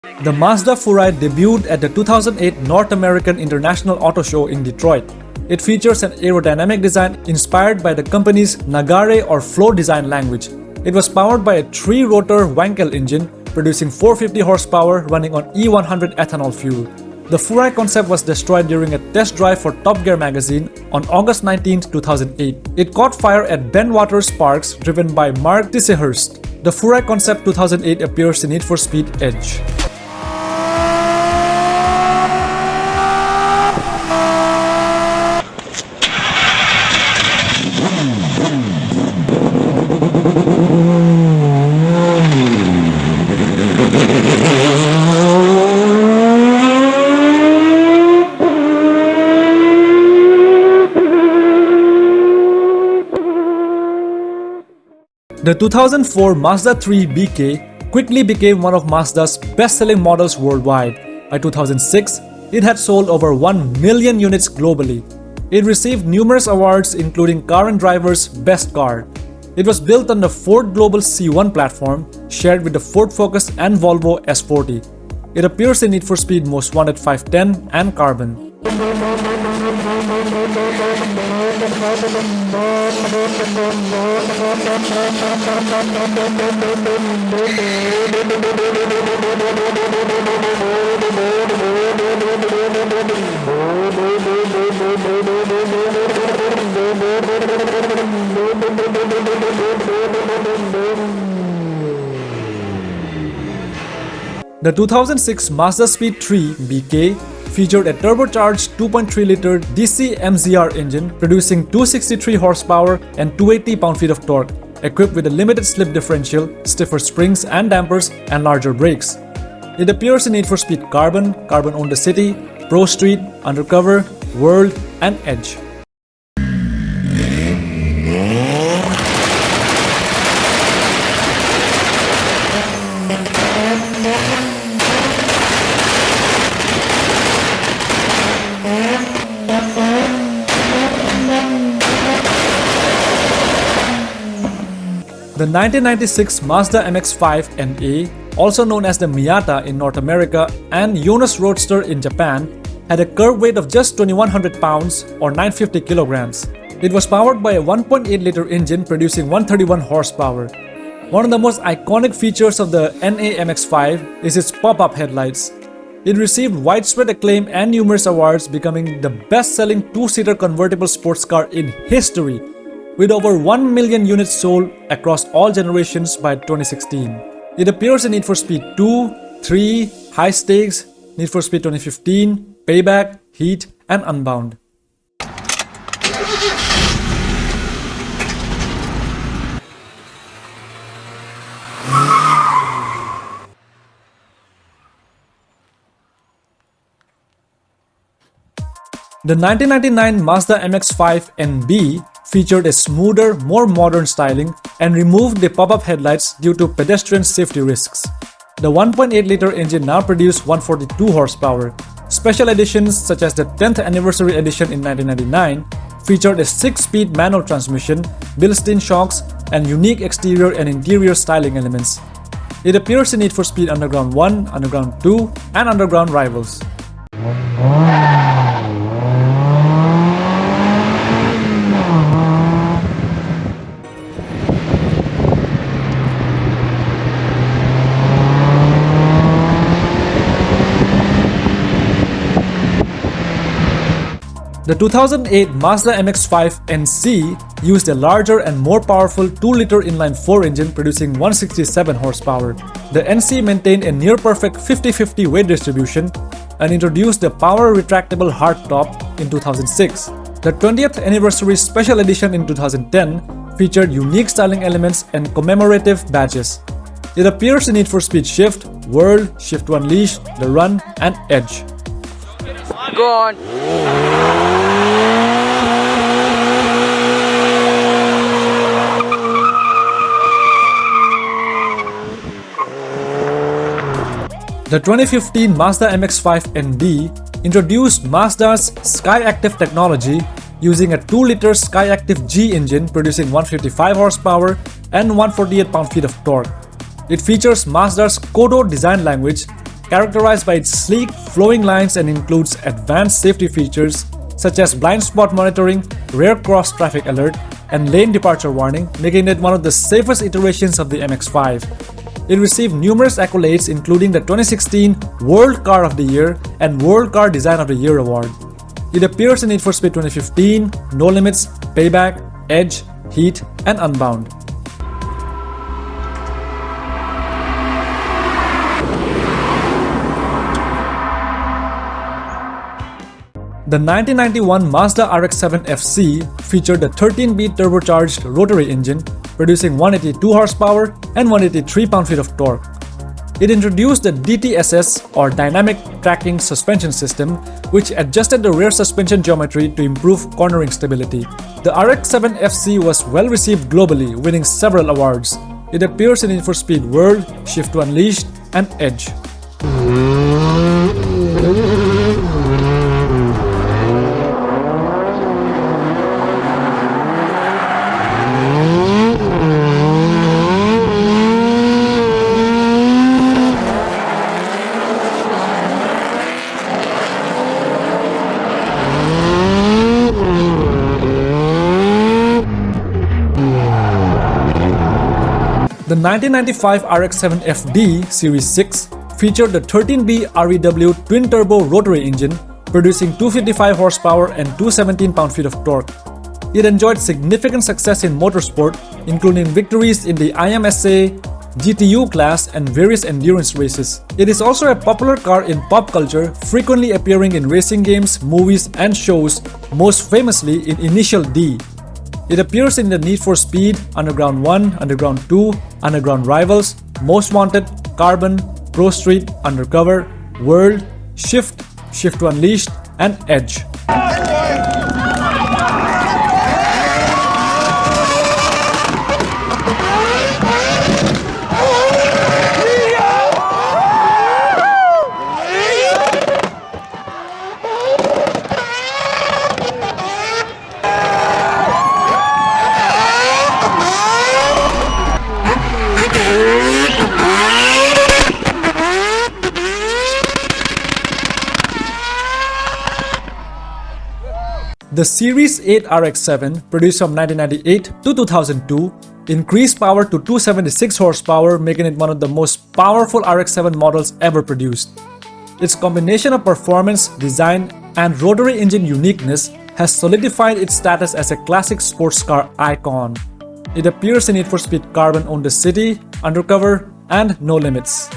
The Mazda Furai debuted at the 2008 North American International Auto Show in Detroit. It features an aerodynamic design inspired by the company's Nagare or flow design language. It was powered by a 3-rotor Wankel engine, producing 450 horsepower running on E100 ethanol fuel. The Furai concept was destroyed during a test drive for Top Gear magazine on August 19, 2008. It caught fire at Ben Waters Sparks, driven by Mark Tissehurst. The Furai concept 2008 appears in Need for Speed Edge. The 2004 Mazda 3 BK quickly became one of Mazda's best-selling models worldwide. By 2006, it had sold over 1 million units globally. It received numerous awards including Car and Driver's Best Car. It was built on the Ford Global C1 platform, shared with the Ford Focus and Volvo S40. It appears in Need for Speed Most Wanted 510 and Carbon. The 2006 Mazda Speed 3 BK featured a turbocharged 2.3-liter DC MZR engine producing 263 horsepower and 280 pound-feet of torque, equipped with a limited slip differential, stiffer springs and dampers, and larger brakes. It appears in Need for Speed Carbon, Carbon On the City, Pro Street, Undercover, World, and Edge. The 1996 Mazda MX-5 NA, also known as the Miata in North America and Yonos Roadster in Japan, had a curb weight of just 2,100 pounds or 950 kilograms. It was powered by a 1.8-liter engine producing 131 horsepower. One of the most iconic features of the NA MX-5 is its pop-up headlights. It received widespread acclaim and numerous awards, becoming the best-selling two-seater convertible sports car in history, with over 1 million units sold across all generations by 2016. It appears in Need for Speed 2, 3, High Stakes, Need for Speed 2015, Payback, Heat, and Unbound. The 1999 Mazda MX-5 NB featured a smoother, more modern styling and removed the pop-up headlights due to pedestrian safety risks. The 1.8-liter engine now produced 142 horsepower. Special editions such as the 10th anniversary edition in 1999 featured a 6-speed manual transmission, Bilstein shocks, and unique exterior and interior styling elements. It appears in Need for Speed Underground 1, Underground 2, and Underground Rivals. The 2008 Mazda MX-5 NC used a larger and more powerful 2-liter inline-4 engine producing 167 horsepower. The NC maintained a near-perfect 50-50 weight distribution and introduced the power retractable hardtop in 2006. The 20th anniversary special edition in 2010 featured unique styling elements and commemorative badges. It appears in Need for Speed Shift, World, Shift to Unleash, The Run, and Edge. Go on. The 2015 Mazda MX-5 ND introduced Mazda's SkyActiv technology using a 2-liter SkyActiv G engine producing 155 horsepower and 148 pound-feet of torque. It features Mazda's Kodo design language, characterized by its sleek, flowing lines and includes advanced safety features such as blind spot monitoring, rear cross traffic alert, and lane departure warning, making it one of the safest iterations of the MX-5. It received numerous accolades including the 2016 World Car of the Year and World Car Design of the Year award. It appears in Need for Speed 2015, No Limits, Payback, Edge, Heat, and Unbound. The 1991 Mazda RX-7 FC featured a 13-speed turbocharged rotary engine producing 182 horsepower and 183 pound-feet of torque. It introduced the DTSS or Dynamic Tracking Suspension System, which adjusted the rear suspension geometry to improve cornering stability. The RX-7 FC was well received globally, winning several awards. It appears in Need for Speed World, Shift to Unleashed, and Edge. The 1995 RX-7 FD Series 6 featured the 13B REW twin-turbo rotary engine, producing 255 horsepower and 217 pound-feet of torque. It enjoyed significant success in motorsport, including victories in the IMSA, GTU class, and various endurance races. It is also a popular car in pop culture, frequently appearing in racing games, movies, and shows, most famously in Initial D. It appears in the Need for Speed, Underground 1, Underground 2, Underground Rivals, Most Wanted, Carbon, Pro Street, Undercover, World, Shift, Shift to Unleashed, and Edge. The Series 8 RX-7, produced from 1998 to 2002, increased power to 276 horsepower, making it one of the most powerful RX-7 models ever produced. Its combination of performance, design, and rotary engine uniqueness has solidified its status as a classic sports car icon. It appears in Need for Speed Carbon Own the City, Undercover, and No Limits.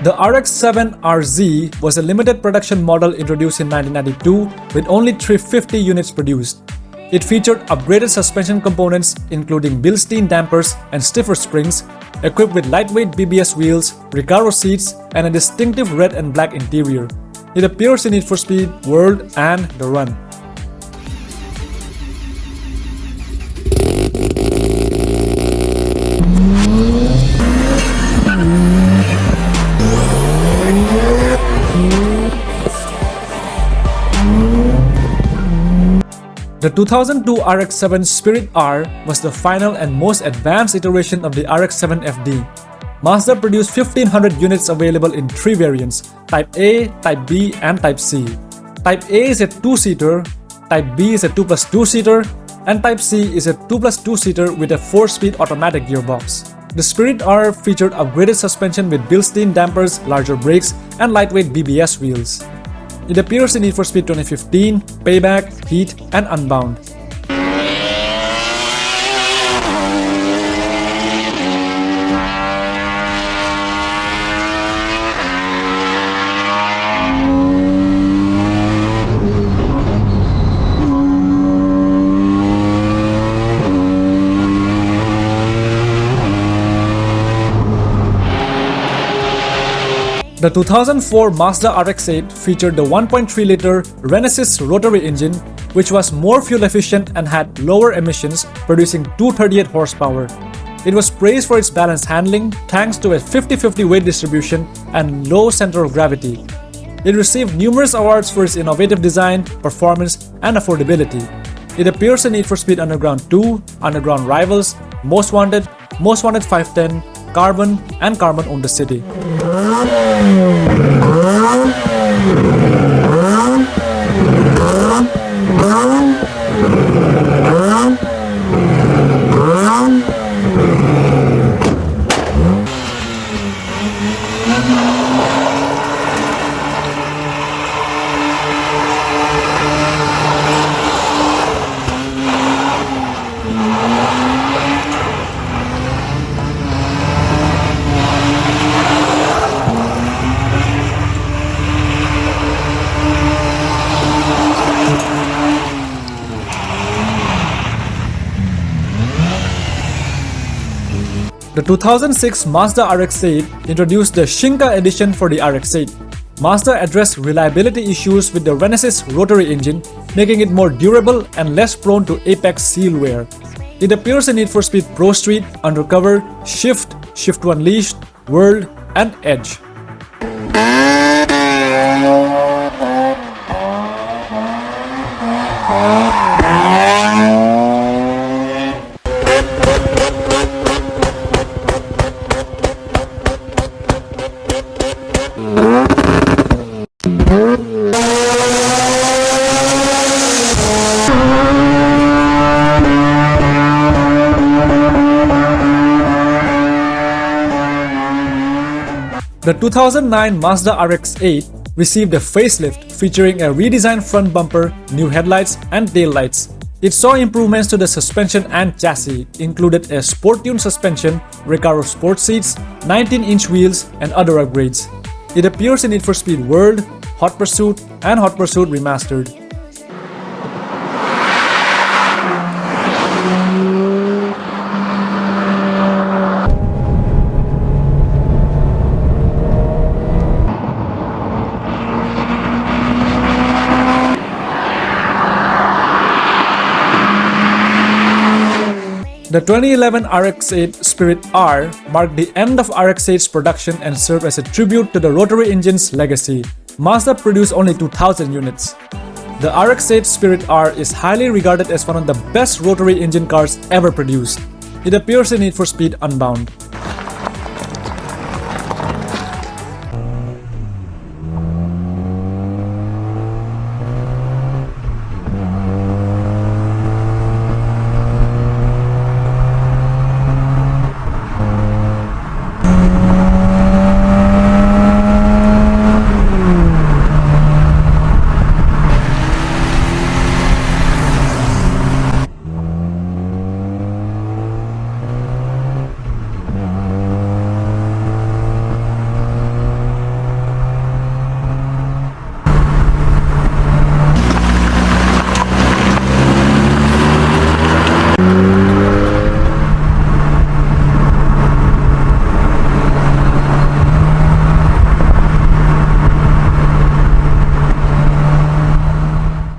The RX-7 RZ was a limited production model introduced in 1992 with only 350 units produced. It featured upgraded suspension components including Bilstein dampers and stiffer springs, equipped with lightweight BBS wheels, Recaro seats, and a distinctive red and black interior. It appears in Need for Speed World and The Run. The 2002 RX-7 Spirit R was the final and most advanced iteration of the RX-7 FD. Mazda produced 1500 units available in three variants: Type A, Type B, and Type C. Type A is a 2-seater, Type B is a 2+2-seater, and Type C is a 2+2-seater with a 4-speed automatic gearbox. The Spirit R featured upgraded suspension with Bilstein dampers, larger brakes, and lightweight BBS wheels. It appears in Need for Speed 2015, Payback, Heat, and Unbound. The 2004 Mazda RX-8 featured the 1.3-liter Renesis rotary engine, which was more fuel efficient and had lower emissions, producing 238 horsepower. It was praised for its balanced handling thanks to a 50-50 weight distribution and low center of gravity. It received numerous awards for its innovative design, performance, and affordability. It appears in Need for Speed Underground 2, Underground Rivals, Most Wanted 510, Carbon, and Carbon Own the City. The 2006 Mazda RX-8 introduced the Shinka edition for the RX-8. Mazda addressed reliability issues with the Renesas rotary engine, making it more durable and less prone to apex seal wear. It appears in Need for Speed Pro Street, Undercover, Shift, Shift 1 Unleashed, World, and Edge. The 2009 Mazda RX-8 received a facelift featuring a redesigned front bumper, new headlights, and taillights. It saw improvements to the suspension and chassis, included a sport-tuned suspension, Recaro sport seats, 19-inch wheels, and other upgrades. It appears in Need for Speed World, Hot Pursuit, and Hot Pursuit Remastered. The 2011 RX-8 Spirit R marked the end of RX-8's production and served as a tribute to the rotary engine's legacy. Mazda produced only 2,000 units. The RX-8 Spirit R is highly regarded as one of the best rotary engine cars ever produced. It appears in Need for Speed Unbound.